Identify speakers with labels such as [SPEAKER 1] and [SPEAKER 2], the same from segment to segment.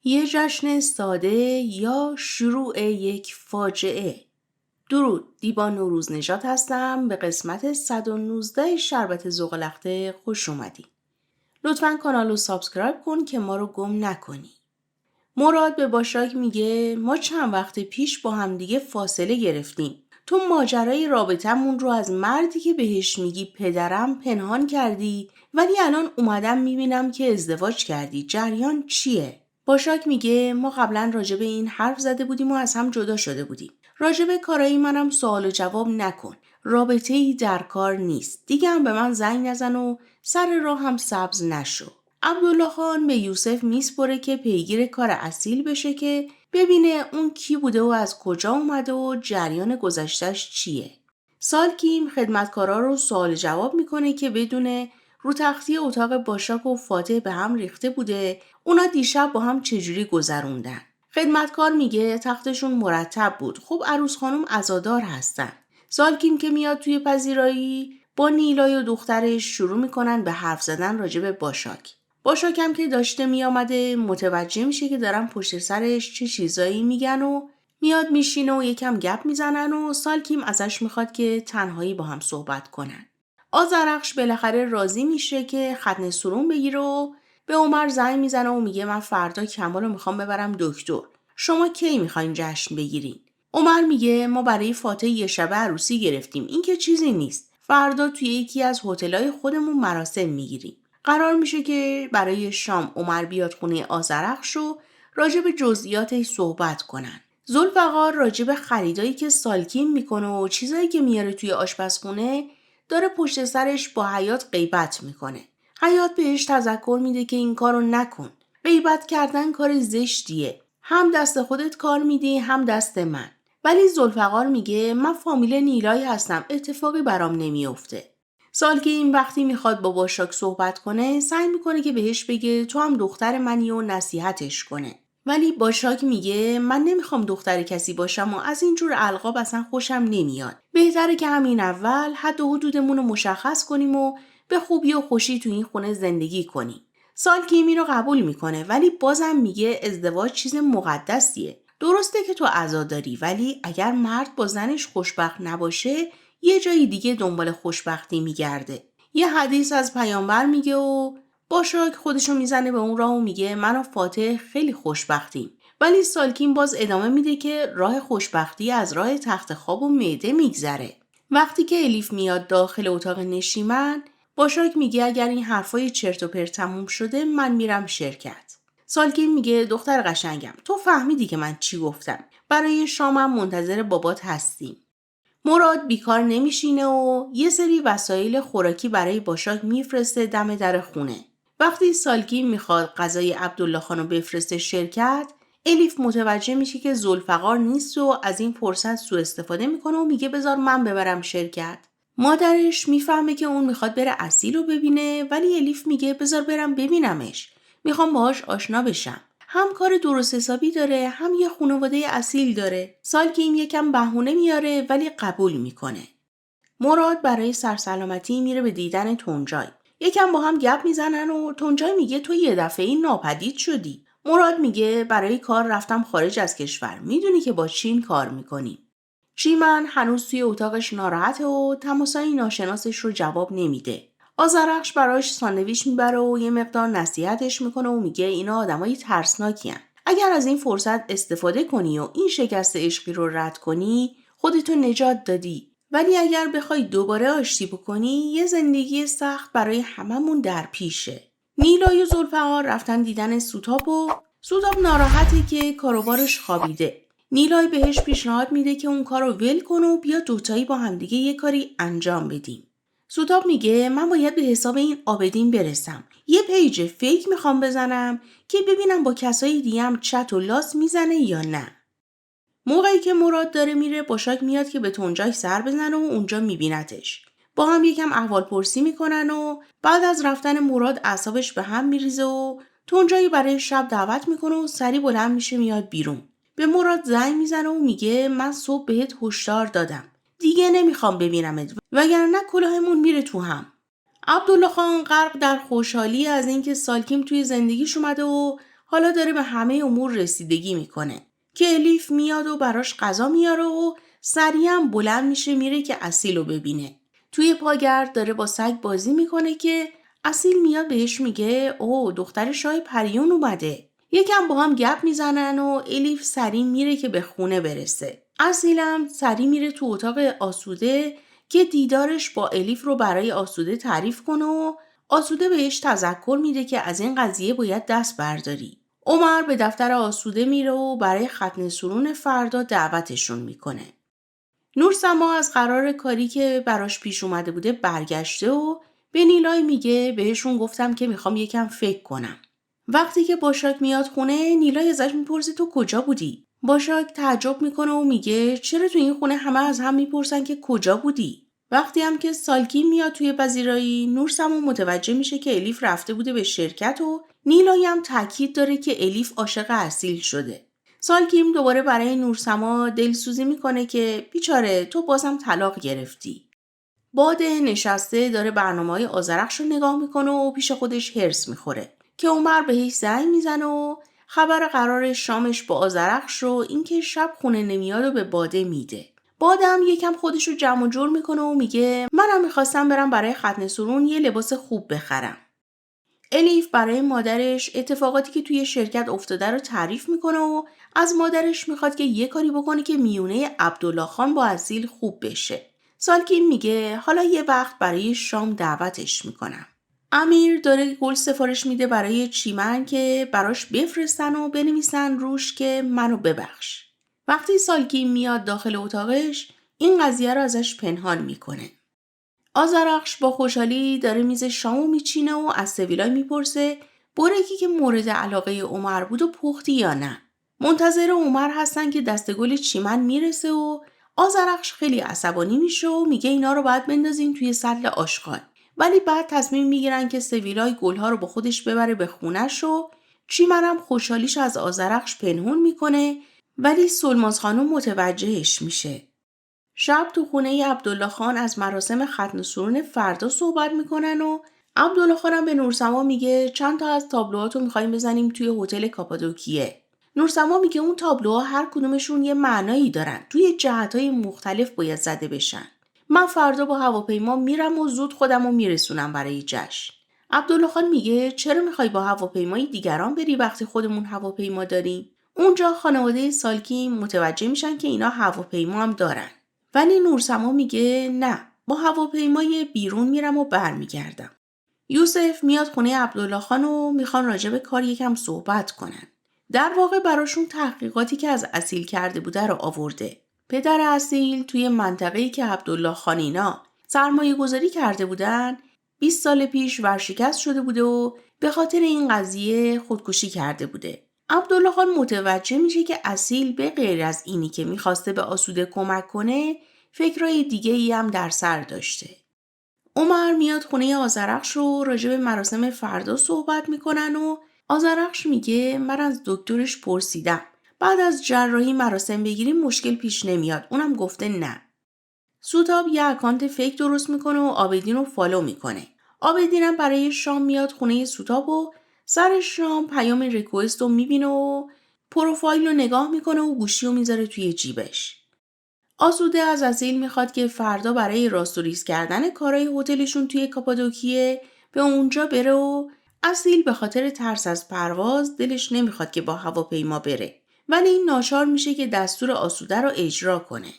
[SPEAKER 1] یه جشن ساده یا شروع یک فاجعه. درود، دیبا نوروز نژاد هستم. به قسمت 119 شربت ذوق‌الخته خوش اومدی. لطفاً کانال رو سابسکرایب کن که ما رو گم نکنی. مراد به باشاک میگه ما چند وقت پیش با همدیگه فاصله گرفتیم. تو ماجرای رابطمون رو از مردی که بهش میگی پدرم پنهان کردی، ولی الان اومدم میبینم که ازدواج کردی. جریان چیه؟ باشاک میگه ما قبلا راجع به این حرف زده بودیم و از هم جدا شده بودیم. راجع به کارایی منم سوال و جواب نکن. رابطه‌ای در کار نیست. دیگه هم به من زنگ نزن و سر راه هم سبز نشو. عبدالله خان به یوسف میسپره که پیگیر کار اصیل بشه که ببینه اون کی بوده و از کجا اومده و جریان گذشتش چیه. سالکیم خدمتکارا رو سوال جواب میکنه که بدونه رو تختی اتاق باشاک و فاتح به هم ریخته بوده، اونا دیشب با هم چجوری گذروندن. خدمتکار میگه تختشون مرتب بود. خب عروس خانم عزادار هستن. سالکیم که میاد توی پذیرایی با نیلای و دخترش شروع میکنن به حرف زدن راجع به باشاک. باشاکم که داشته میامده متوجه میشه که دارن پشت سرش چه چیزایی میگن و میاد میشینه و یکم گپ میزنن و سالکیم ازش میخواد که تنهایی با هم صحبت کنن. آذرخش بالاخره راضی میشه که ختنه سرون بگیره و به عمر زنگ میزنه و میگه من فردا کمال رو میخوام ببرم دکتر. شما کی میخواین جشن بگیرین؟ عمر میگه ما برای فاتح یه شبه عروسی گرفتیم. این که چیزی نیست. فردا توی یکی از هتل‌های خودمون مراسم میگیریم. قرار میشه که برای شام عمر بیاد خونه آذرخش و راجع به جزئیاتش صحبت کنن. ذوالفقار راجع به خریدایی که سالکین میکنه و چیزایی که میاره توی آشپزخونه داره پشت سرش با حیات غیبت میکنه. حیات بهش تذکر میده که این کارو نکن. غیبت کردن کار زشتیه. هم دست خودت کار میدی هم دست من. ولی ذوالفقار میگه من فامیل نیلای هستم، اتفاقی برام نمیافته. سالکین وقتی میخواد با باشاک صحبت کنه سعی میکنه که بهش بگه تو هم دختر منی و نصیحتش کنه. ولی باشاک میگه من نمیخوام دختر کسی باشم و از اینجور القاب اصلا خوشم نمیاد. بهتره که همین اول حد و حدودمون رو مشخص کنیم و به خوبی و خوشی تو این خونه زندگی کنیم. سالکین اینو قبول میکنه ولی بازم میگه ازدواج چیز مقدسیه. درسته که تو عزاداری، ولی اگر مرد با زنش خوشبخت نباشه یه جای دیگه دنبال خوشبختی میگرده. یه حدیث از پیامبر میگه و باشاک خودشو میزنه به اون راه و میگه من و فاتح خیلی خوشبختیم. ولی سالکین باز ادامه میده که راه خوشبختی از راه تخت خواب و معده میگذره. وقتی که الیف میاد داخل اتاق نشیمن، باشاک میگه اگر این حرفای چرت و پرت تموم شده من میرم شرکت. سالکین میگه دختر قشنگم تو فهمیدی که من چی گفتم. برای شامم منتظر بابات هستیم. مراد بیکار نمیشینه و یه سری وسایل خوراکی برای باشاک میفرسته دم در خونه. وقتی سالکین میخواد غذای عبدالله خانو بفرسته شرکت، الیف متوجه میشه که ذوالفقار نیست و از این فرصت سوء استفاده میکنه و میگه بذار من ببرم شرکت. مادرش میفهمه که اون میخواد بره اصیل رو ببینه، ولی الیف میگه بذار برم ببینمش. میخوام باهاش آشنا بشم. هم کار درست حسابی داره، هم یه خانواده اصیل داره. سالکین یکم بهونه میاره ولی قبول میکنه. مراد برای سرسلامتی میره به دیدن تنجای. یکم با هم گپ میزنن و تنجای میگه تو یه دفعه ناپدید شدی. مراد میگه برای کار رفتم خارج از کشور. میدونی که با چین کار میکنیم. چیمن هنوز توی اتاقش ناراحته و تماسای ناشناسش رو جواب نمیده. آذرخش براش ساندویچ میبره و یه مقدار نصیحتش میکنه و میگه اینا آدمای ترسناکین. اگر از این فرصت استفاده کنی و این شکست عشقی رو رد کنی، خودتو نجات دادی. ولی اگر بخوای دوباره آشتی بکنی، یه زندگی سخت برای هممون در پیشه. نیلای و ذوالفقار رفتن دیدن سوتاب و سوتاب ناراحته که کاروبارش خوابیده. نیلای بهش پیشنهاد میده که اون کارو ول کنه و بیا دوتایی با همدیگه یه کاری انجام بدیم. سوتاب میگه من باید به حساب این آبدین برسم. یه پیج فیک میخوام بزنم که ببینم با کسای دیگه هم چت و لاس میزنه یا نه. موقعی که مراد داره میره باشاک میاد که به تنجای سر بزنه و اونجا میبینتش. با هم یکم احوال پرسی میکنن و بعد از رفتن مراد اعصابش به هم میریزه و تنجایی برای شب دعوت میکنه و سری بلند میشه میاد بیرون. به مراد زنگ میزنه و میگه من صبح بهت هشدار دادم. دیگه نمیخوام ببینمت وگرنه کلاهمون میره تو هم. عبدالله خان غرق در خوشحالی از اینکه سالکیم توی زندگیش اومده و حالا داره به همه امور رسیدگی میکنه که الیف میاد و براش غذا میاره و سریعا بلند میشه میره که اصیل رو ببینه. توی پاگرد داره با سگ بازی میکنه که اصیل میاد بهش میگه اوه دختر شاه پریون اومده. یکم با هم گپ میزنن و الیف سریع میره که به خونه برسه. اصیلم سریع میره تو اتاق آسوده که دیدارش با الیف رو برای آسوده تعریف کنه و آسوده بهش تذکر میده که از این قضیه باید دست برداری. عمر به دفتر آسوده میره و برای ختنه سرون فردا دعوتشون میکنه. نورسما از قرار کاری که براش پیش اومده بوده برگشته و به نیلای میگه بهشون گفتم که میخوام یکم فکر کنم. وقتی که باشاک میاد خونه نیلای ازش میپرسه تو کجا بودی؟ باشاک تعجب میکنه و میگه چرا تو این خونه همه از هم میپرسن که کجا بودی؟ وقتی هم که سالکین میاد توی پذیرایی نورسما متوجه میشه که الیف رفته بوده به شرکت و نیلای هم تاکید داره که الیف عاشق اصیل شده. سالکیم دوباره برای نورسما دلسوزی میکنه که بیچاره تو بازم طلاق گرفتی. باده نشسته داره برنامه‌های آذرخش رو نگاه میکنه و پیش خودش هرس میخوره که عمر بهش زنگ میزنه و خبر قرار شامش با آذرخش رو اینکه شب خونه نمیاد و به باده میده. باده هم یکم خودش رو جمع و جور میکنه و میگه منم میخواستم برم برای ختنه سرون یه لباس خوب بخرم. الیف برای مادرش اتفاقاتی که توی شرکت افتاده رو تعریف میکنه و از مادرش میخواد که یه کاری بکنه که میونه عبدالله خان با اصیل خوب بشه. سالکین میگه حالا یه وقت برای شام دعوتش میکنم. امیر داره گل سفارش میده برای چیمن که براش بفرستن و بنویسن روش که منو ببخش. وقتی سالکین میاد داخل اتاقش این قضیه رو ازش پنهان میکنه. آذرخش با خوشحالی داره میز شامو میچینه و از سویلای میپرسه برگی که مورد علاقه عمر بود و پختی یا نه. منتظر عمر هستن که دستگل چیمن میرسه و آذرخش خیلی عصبانی میشه و میگه اینا رو باید بندازین توی سطل آشغال. ولی بعد تصمیم میگیرن که سویلای گلها رو با خودش ببره به خونش و چیمن هم خوشحالیش از آذرخش پنهون میکنه ولی سلماز خانم متوجهش میشه. شب تو خونه عبدالله خان از مراسم ختنه سرون فردا صحبت میکنن و عبدالله خانم به نورسما میگه چند تا از تابلوهاتو میخوایم بزنیم توی هتل کاپادوکیه. نورسما میگه اون تابلوها هر کدومشون یه معنایی دارن. توی جهتهای مختلف باید زده بشن. من فردا با هواپیما میرم و زود خودمو میرسونم برای جشن. عبدالله خان میگه چرا میخوای با هواپیمای دیگران بری وقتی خودمون هواپیما داریم؟ اونجا خانواده سالکی متوجه میشن که اینا هواپیما هم دارن. ولی نورسما میگه نه با هواپیمای بیرون میرم و برمیگردم. یوسف میاد خونه عبدالله خان و میخوان راجع به کار یکم صحبت کنن. در واقع براشون تحقیقاتی که از اصیل کرده بوده رو آورده. پدر اصیل توی منطقه‌ای که عبدالله خان اینا سرمایه گذاری کرده بودن 20 سال پیش ورشکست شده بوده و به خاطر این قضیه خودکشی کرده بوده. عبدالله خان متوجه میشه که اصیل به غیر از اینی که میخواسته به آسوده کمک کنه فکرای دیگه ای هم در سر داشته. عمر میاد خونه آذرخش رو راجع به مراسم فردا صحبت میکنن و آذرخش میگه من از دکترش پرسیدم بعد از جراحی مراسم بگیریم مشکل پیش نمیاد. اونم گفته نه. سوتاب یه اکانت فیک درست میکنه و آبدین رو فالو میکنه. آبدینم برای شام میاد خونه سوتاب و سر شام پیام ریکوست رو میبینه و پروفایل رو نگاه میکنه و گوشی رو میذاره توی جیبش. آسوده از اصیل میخواد که فردا برای راست و ریز کردن کارهای هتلشون توی کاپادوکیه به اونجا بره و اصیل به خاطر ترس از پرواز دلش نمیخواد که با هواپیما بره. ولی این ناچار میشه که دستور آسوده رو اجرا کنه.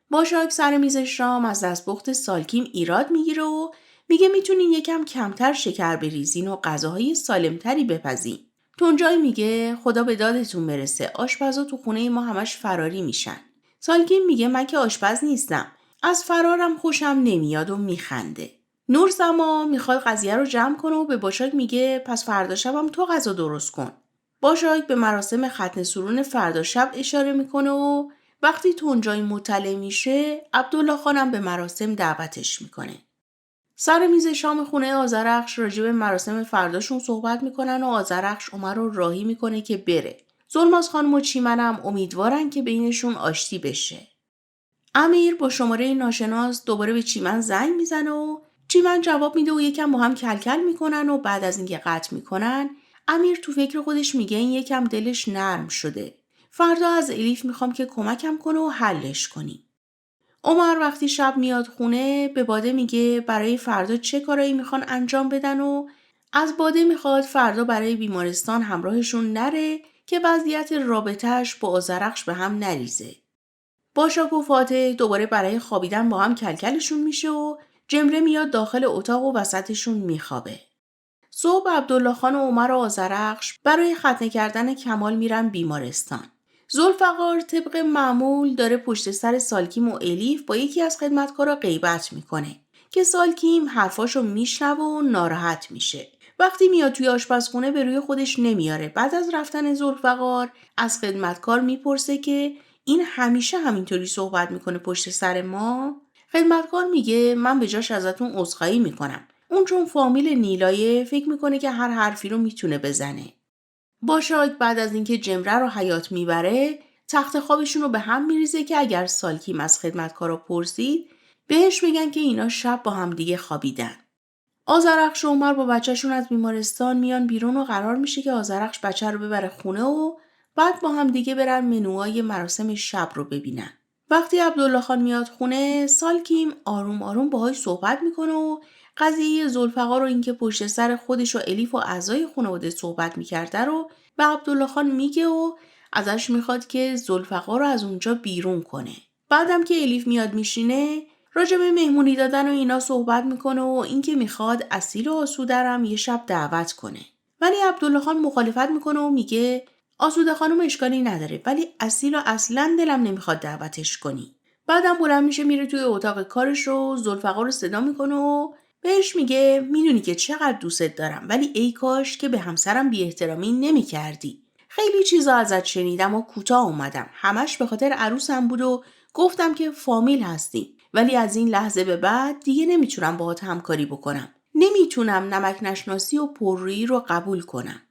[SPEAKER 1] باشاک سر میز شام از دستپخت سالکیم ایراد میگیره و میگه میتونین یکم کمتر شکر بریزین و غذاهای سالمتری بپزین. تونجای میگه خدا به دادتون برسه آشپزا تو خونه ما همش فراری میشن. سالکیم میگه من که آشپز نیستم. از فرارم خوشم نمیاد و میخنده. نورسما میخواد قضیه رو جمع کنه و به باشاک میگه پس فردا شبم تو غذا درست کن. باشاک به مراسم ختنه سرون فردا شب اشاره میکنه و وقتی تونجای مطلع میشه عبدالله خانم به مراسم دعوتش میکنه. سر میز شام خونه آذرخش راجع به مراسم فرداشون صحبت میکنن و آذرخش عمر رو راهی میکنه که بره. زلماز خانم و چیمنم امیدوارن که بینشون آشتی بشه. امیر با شماره ناشناس دوباره به چیمن زنگ میزنه و چیمن جواب میده و یکم با هم کلکل میکنن و بعد از اینکه قطع میکنن امیر تو فکر خودش میگه این یکم دلش نرم شده. فردا از الیف میخوام که کمکم کنه و حلش کنی. عمر وقتی شب میاد خونه به باده میگه برای فردا چه کارایی میخوان انجام بدن و از باده میخواد فردا برای بیمارستان همراهشون نره که وضعیت رابطهش با آذرخش به هم نریزه. باشاک و فاتح دوباره برای خوابیدن با هم کلکلشون میشه و جمره میاد داخل اتاق و وسطشون میخوابه. صبح عبدالله خان و عمر و آذرخش برای ختنه کردن کمال میرن بیمارستان. ذوالفقار طبق معمول داره پشت سر سالکیم و الیف با یکی از خدمتکارا غیبت میکنه که سالکیم حرفاشو میشنوه و ناراحت میشه. وقتی میاد توی آشپزخونه به روی خودش نمیاره. بعد از رفتن ذوالفقار از خدمتکار میپرسه که این همیشه همینطوری صحبت میکنه پشت سر ما؟ خدمتکار میگه من به جاش ازتون عذرخواهی میکنم. اون چون فامیل نیلایه فکر میکنه که هر حرفی رو میتونه بزنه. باشاک بعد از اینکه جمره رو حیاط میبره تخت خوابشون رو به هم میریزه که اگر سالکیم از خدمتکارا پرسید بهش میگن که اینا شب با هم دیگه خوابیدن. آذرخش و عمر با بچهشون از بیمارستان میان بیرون و قرار میشه که آذرخش بچه رو ببره خونه و بعد با هم دیگه برن منوهای مراسم شب رو ببینن. وقتی عبدالله خان میاد خونه سالکیم آروم آروم باهاش صحبت میکنه و قضیه ذوالفقار و اینکه پشت سر خودش و الیف و اعضای خانواده صحبت میکرده رو به عبدالله خان میگه و ازش میخواد که ذوالفقار رو از اونجا بیرون کنه. بعدم که الیف میاد میشینه راجع به مهمونی دادن و اینا صحبت میکنه و اینکه میخواد اصیل و آسوده هم یه شب دعوت کنه. ولی عبدالله خان مخالفت میکنه و میگه آسوده خانم اشکالی نداره ولی اصیل و اصلا دلم نمیخواد دعوتش کنی. بعدم بلند میشه میره توی اتاق کارش رو ذوالفقار رو صدا میکنه و بهش میگه میدونی که چقدر دوستت دارم ولی ای کاش که به همسرم بی احترامی نمیکردی. خیلی چیزا ازت شنیدم و کوتاه اومدم. همش به خاطر عروسم بود و گفتم که فامیل هستیم. ولی از این لحظه به بعد دیگه نمیتونم باهات همکاری بکنم. نمیتونم نمک نشناسی و پررویی رو قبول کنم.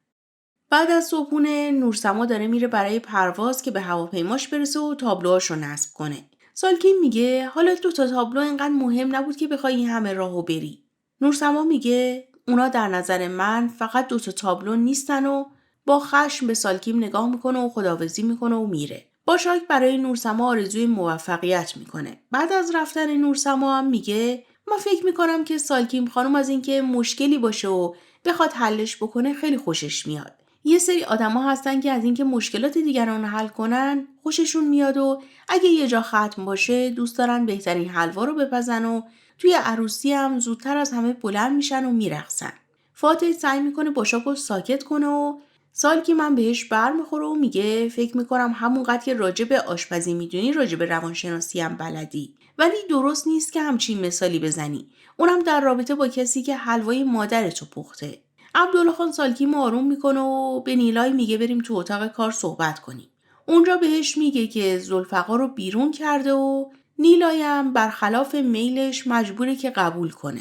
[SPEAKER 1] بعد از صبحونه نورسما داره میره برای پرواز که به هواپیماش برسه و تابلوهاشو نصب کنه. سالکین میگه حالا 2 تابلو اینقدر مهم نبود که بخوای این همه راهو بری. نورسما میگه اونا در نظر من فقط 2 تابلو نیستن و با خشم به سالکیم نگاه میکنه و خداحافظی میکنه و میره. باشاک برای نورسما آرزوی موفقیت میکنه. بعد از رفتن نورسما هم میگه من فکر میکنم که سالکیم خانم از اینکه مشکلی باشه و بخواد حلش بکنه خیلی خوشش میاد. یه سری آدما هستن که از اینکه مشکلات دیگران رو حل کنن خوششون میاد و اگه یه جا ختم باشه دوست دارن بهترین حلوا رو بپزن و توی عروسی هم زودتر از همه بلند میشن و میرقصن. فاتح سعی میکنه باشاکو ساکت کنه و سالکی من بهش بر میخوره و میگه فکر میکنم همونقدر که راجع به آشپزی میدونی راجع به روانشناسی هم بلدی ولی درست نیست که همچین مثالی بزنی اونم در رابطه با کسی که حلوای مادرتو پخته. عبدالله خان سالکیم آروم میکنه و به نیلای میگه بریم تو اتاق کار صحبت کنیم. اونجا بهش میگه که ذوالفقار رو بیرون کرده و نیلایم برخلاف میلش مجبوره که قبول کنه.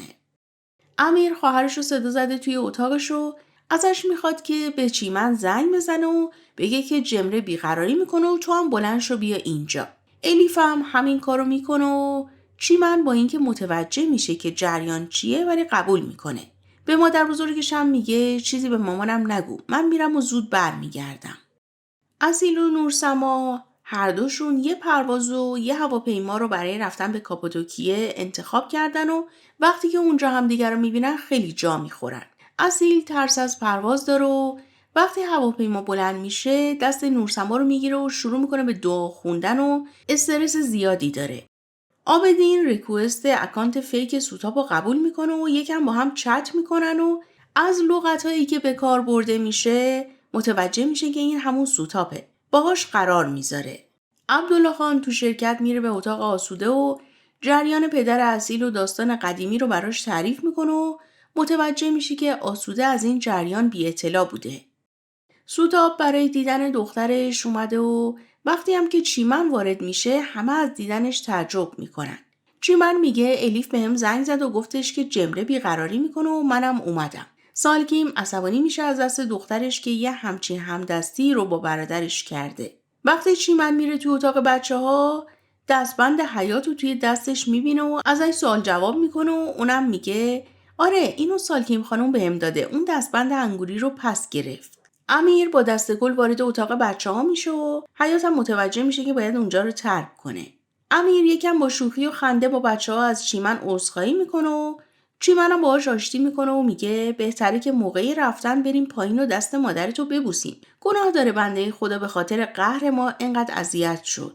[SPEAKER 1] امیر خواهرش رو صدا زده توی اتاقش و ازش میخواد که به چیمن زنگ بزنه و بگه که جمره بیقراری میکنه و تو هم بلند شو بیا اینجا. الیف هم همین کارو میکنه و چیمن با اینکه متوجه میشه که جریان چیه ولی قبول میکنه. به مادر بزرگش هم میگه چیزی به مامانم نگو من میرم و زود برمیگردم. اصیل و نورسما هر دوشون یه پرواز و یه هواپیما رو برای رفتن به کاپادوکیه انتخاب کردن و وقتی که اونجا هم دیگر رو میبینن خیلی جا میخورن. اصیل ترس از پرواز داره و وقتی هواپیما بلند میشه دست نورسما رو میگیره و شروع میکنه به دعا خوندن و استرس زیادی داره. آبدین ریکوست اکانت فیک سوتاپ رو قبول میکنه و یکم با هم چت میکنن و از لغتایی که به کار برده میشه متوجه میشه که این همون سوتاپه. باهاش قرار میذاره. عبدالله خان تو شرکت میره به اتاق آسوده و جریان پدر اصیل و داستان قدیمی رو براش تعریف میکنه و متوجه میشه که آسوده از این جریان بی اطلاع بوده. سوتاپ برای دیدن دخترش اومده و وقتی هم که چیمن وارد میشه همه از دیدنش تعجب میکنن. چیمن میگه الیف بهم زنگ زد و گفتش که جمره بیقراری میکنه و منم اومدم. سالکیم عصبانی میشه از دست دخترش که یه همچین همدستی رو با برادرش کرده. وقتی چیمن میره توی اتاق بچه‌ها دستبند حیات رو توی دستش میبینه و ازش سوال جواب میکنه و اونم میگه آره اینو سالکیم خانم بهم داده. اون دستبند انگوری رو پس گرفت. امیر با دست گل وارد اتاق بچه‌ها میشه و حیات هم متوجه میشه که باید اونجا رو ترک کنه. امیر یکم با شوخی و خنده با بچه‌ها از چیمن عذرخواهی میکنه و چیمن هم باهاش آشتی میکنه و میگه بهتره که موقعی رفتن بریم پایین و دست مادرتو ببوسیم. گناه داره بنده خدا به خاطر قهر ما اینقدر اذیت شد.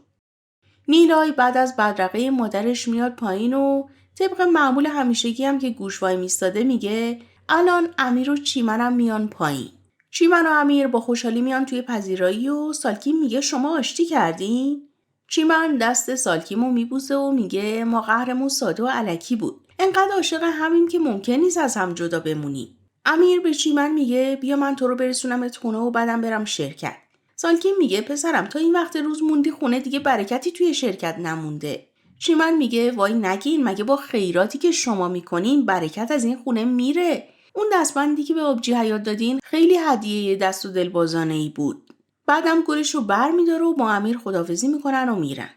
[SPEAKER 1] نیلای بعد از بدرقه مادرش میاد پایین و طبق معمول همیشگی هم که گوشوای میستاده میگه الان امیر و چیمنم میان پایین. چیمن و امیر با خوشحالی میان توی پذیرایی و سالکیم میگه شما آشتی کردین؟ چیمن دست سالکیمو میبوسه و میگه ما قهرمون ساده و الکی بود. انقدر عاشق همیم که ممکن نیست از هم جدا بمونیم. امیر به چیمن میگه بیا من تو رو برسونمت خونه و بعدم برم شرکت. سالکین میگه پسرم تا این وقت روز موندی خونه دیگه برکتی توی شرکت نمونده. چیمن میگه وای نگین مگه با خیراتی که شما میکنین برکت از این خونه میره. اون دستبندی که به آبجی حیات دادین خیلی هدیه دست و دلبازانه ای بود. بعدم گلش رو بر میداره و با امیر خداحافظی میکنن و میرن.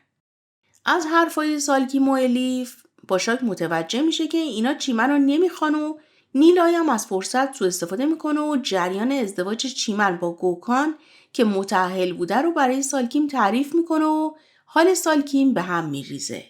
[SPEAKER 1] از حرفای سالکیم و الیف باشاک متوجه میشه که اینا چیمن رو نمیخوان و نیلای هم از فرصت سوء استفاده میکنه و جریان ازدواج چیمن با گوکان که متأهل بوده رو برای سالکیم تعریف میکنه و حال سالکیم به هم میریزه.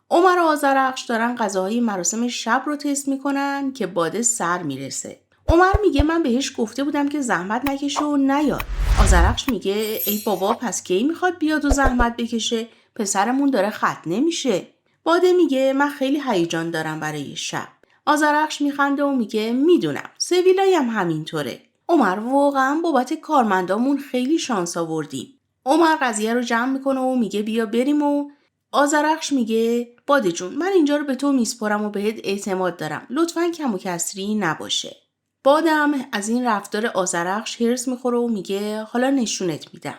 [SPEAKER 1] عمر و آذرخش دارن غذاهای مراسم شب رو تست میکنن که باده سر میرسه. عمر میگه من بهش گفته بودم که زحمت نکشه و نیاد. آذرخش میگه ای بابا پس کی میخواد بیاد و زحمت بکشه؟ پسرمون داره ختنه میشه. باده میگه من خیلی هیجان دارم برای شب. آذرخش میخنده و میگه میدونم سویلای هم همینطوره. عمر واقعا بابت کارمندامون خیلی شانس آوردیم. عمر قضیه رو جمع میکنه و میگه بیا بریم و آذرخش میگه باده جون من اینجا رو به تو میسپارم و بهت اعتماد دارم. لطفاً کم و کسری نباشه. باده هم از این رفتار آذرخش هرس میخوره و میگه حالا نشونت میدم.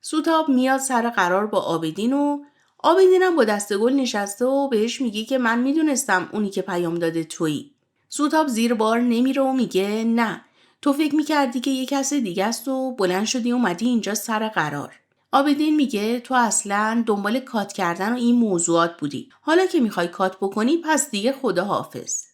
[SPEAKER 1] سوتاب میاد سر قرار با آبدین و آبدین هم با دست گل نشسته و بهش میگه که من میدونستم اونی که پیام داده تویی. سوتاب زیر بار نمیره و میگه نه تو فکر میکردی که یه کس دیگه است و بلند شدی اومدی اینجا سر قرار. آبدین میگه تو اصلاً دنبال کات کردن و این موضوعات بودی. حالا که میخوای کات بکنی پس دیگه خدا حافظ.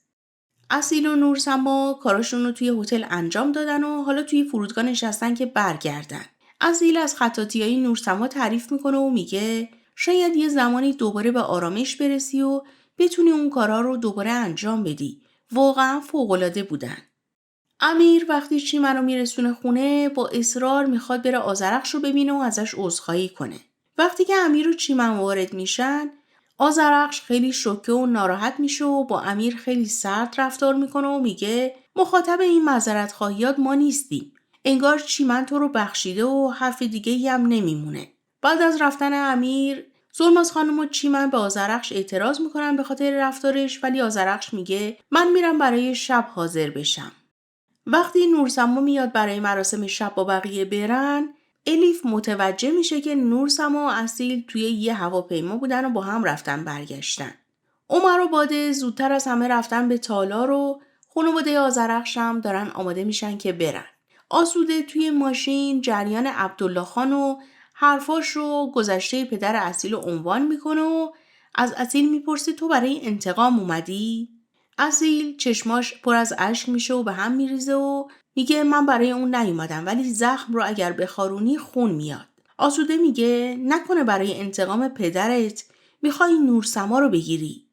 [SPEAKER 1] اصیل و نورسما کاراشون رو توی هتل انجام دادن و حالا توی فرودگاه نشستن که برگردن. اصیل از خطاطیای نورسما تعریف میکنه و میگه شاید یه زمانی دوباره به آرامش برسی و بتونی اون کارا رو دوباره انجام بدی. واقعا فوق‌العاده بودن. امیر وقتی چیمن رو میرسونه خونه با اصرار میخواد بره آذرخش رو ببینه و ازش عذرخواهی کنه. وقتی که امیر و چیمن وارد میشن آذرخش خیلی شوکه و ناراحت میشه و با امیر خیلی سرد رفتار میکنه و میگه مخاطب این معذرت خواهیات ما نیستیم. انگار چیمن تو رو بخشیده و حرف دیگه هم نمیمونه. بعد از رفتن امیر سرماز خانم و چیمن به آذرخش اعتراض میکنن به خاطر رفتارش ولی آذرخش میگه من میرم برای شب حاضر بشم. وقتی نورسما میاد برای مراسم شب با بقیه برن الیف متوجه میشه که نورسما و اصیل توی یه هواپیما بودن و با هم رفتن برگشتن. عمر و باده زودتر از همه رفتن به تالار و خانواده آذرخش هم دارن آماده میشن که برن. آسوده توی ماشین جریان عبدالله خان و حرفاش رو گذشته پدر اصیل رو عنوان میکنه و از اصیل میپرسه تو برای انتقام اومدی؟ اصیل چشماش پر از اشک میشه و به هم میریزه و میگه من برای اون نیومدم ولی زخم رو اگر بخارونی خون میاد. آسوده میگه نکنه برای انتقام پدرت میخوای نورسما رو بگیری.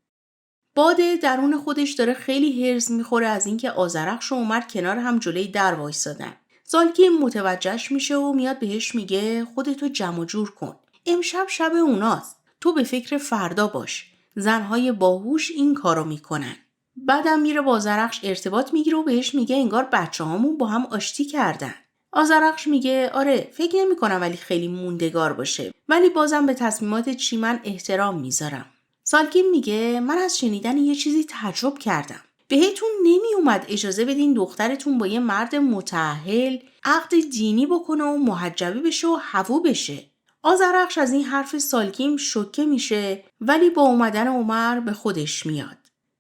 [SPEAKER 1] باده درون خودش داره خیلی هرس میخوره از اینکه آذرخش و عمر کنار هم جلوی در وایسادن. سالکی متوجهش میشه و میاد بهش میگه خودتو جمع جور کن. امشب شب اوناست. تو به فکر فردا باش. زنهای باهوش این کارو میکنن. بعدم میره با آذرخش ارتباط میگیره و بهش میگه انگار بچه‌هامون با هم آشتی کردن. آذرخش میگه آره فکر نمی‌کنم ولی خیلی موندگار باشه ولی بازم به تصمیمات چیمن احترام میذارم. سالکین میگه من از شنیدن یه چیزی تعجب کردم. بهتون نمیومد اجازه بدین دخترتون با یه مرد متأهل عقد دینی بکنه و محجبه بشه و هوو بشه. آذرخش از این حرف سالکین شوکه میشه ولی با اومدن عمر به خودش میاد.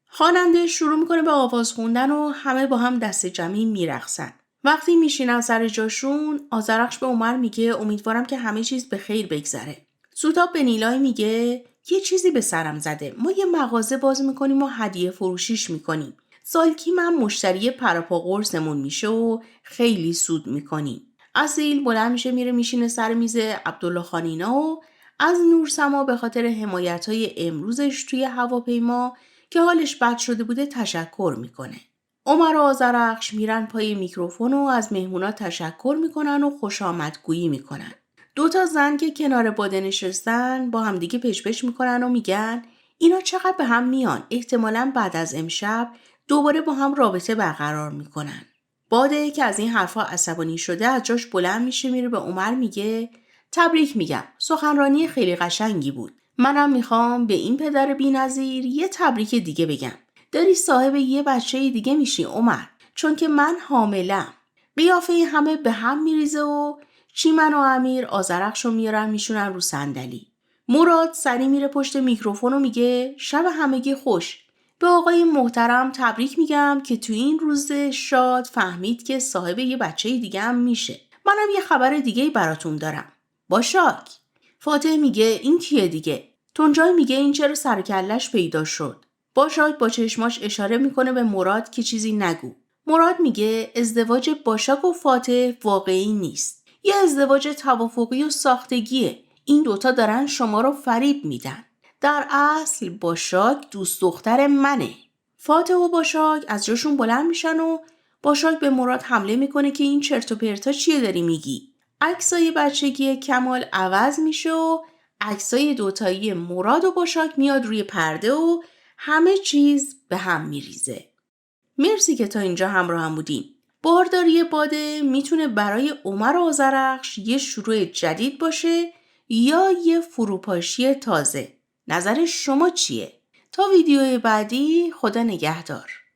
[SPEAKER 1] خواننده شروع میکنه به آواز خوندن و همه با هم دست جمعی میرقصن. وقتی میشینن سر جاشون آذرخش به عمر میگه امیدوارم که همه چیز به خیر بگذره. سوتاب به نیلای میگه یه چیزی به سرم زده. ما یه مغازه باز میکنیم و هدیه فروشیش میکنیم. سالکیم هم مشتری پراپا قرصمون میشه و خیلی سود میکنیم. اصیل بلند میشه میره میشینه سر میز عبدالله خانینا و از نورسما به خاطر حمایت‌های امروزش توی هواپیما که حالش بد شده بوده تشکر میکنه. عمر و آذرخش میرن پای میکروفون و از مهمونا تشکر میکنن و خوش آمدگویی میکنن. 2 زن که کنار باده نشستن با همدیگه پچ‌پچ میکنن و میگن اینا چقدر به هم میان. احتمالاً بعد از امشب دوباره با هم رابطه برقرار میکنن. باده که از این حرفا عصبانی شده از جاش بلند میشه میره به عمر میگه تبریک میگم. سخنرانی خیلی قشنگی بود. منم میخوام به این پدر بی‌نظیر یه تبریک دیگه بگم. داری صاحب یه بچه دیگه میشی عمر. چون که من حاملم. قیافه همه به هم میریزه و چیمن و امیر آذرخشو میارن میشونن رو صندلی. مراد سری میره پشت میکروفون و میگه شب همگی خوش. به آقای محترم تبریک میگم که تو این روز شاد فهمید که صاحب یه بچه دیگه هم میشه. منم یه خبر دیگه براتون دارم. باشاک. فاتح میگه این کیه دیگه؟ تنجای میگه این چرا سر و کله‌اش پیدا شد؟ باشاک با چشماش اشاره میکنه به مراد که چیزی نگو. مراد میگه ازدواج باشاک و فاتح واقعی نیست. یه ازدواج توافقی و ساختگیه. این دوتا دارن شما رو فریب میدن. در اصل باشاک دوست دختر منه. فاتح و باشاک از جاشون بلند میشن و باشاک به مراد حمله میکنه که این چرت و پرتا چیه داری میگی؟ عکسای بچگی کمال عوض میشه و عکسای دوتایی مراد و باشاک میاد روی پرده و همه چیز به هم میریزه. مرسی که تا اینجا همراه هم بودین. بارداری باده میتونه برای عمر آذرخش یه شروع جدید باشه یا یه فروپاشی تازه. نظر شما چیه؟ تا ویدیو بعدی خدا نگهدار.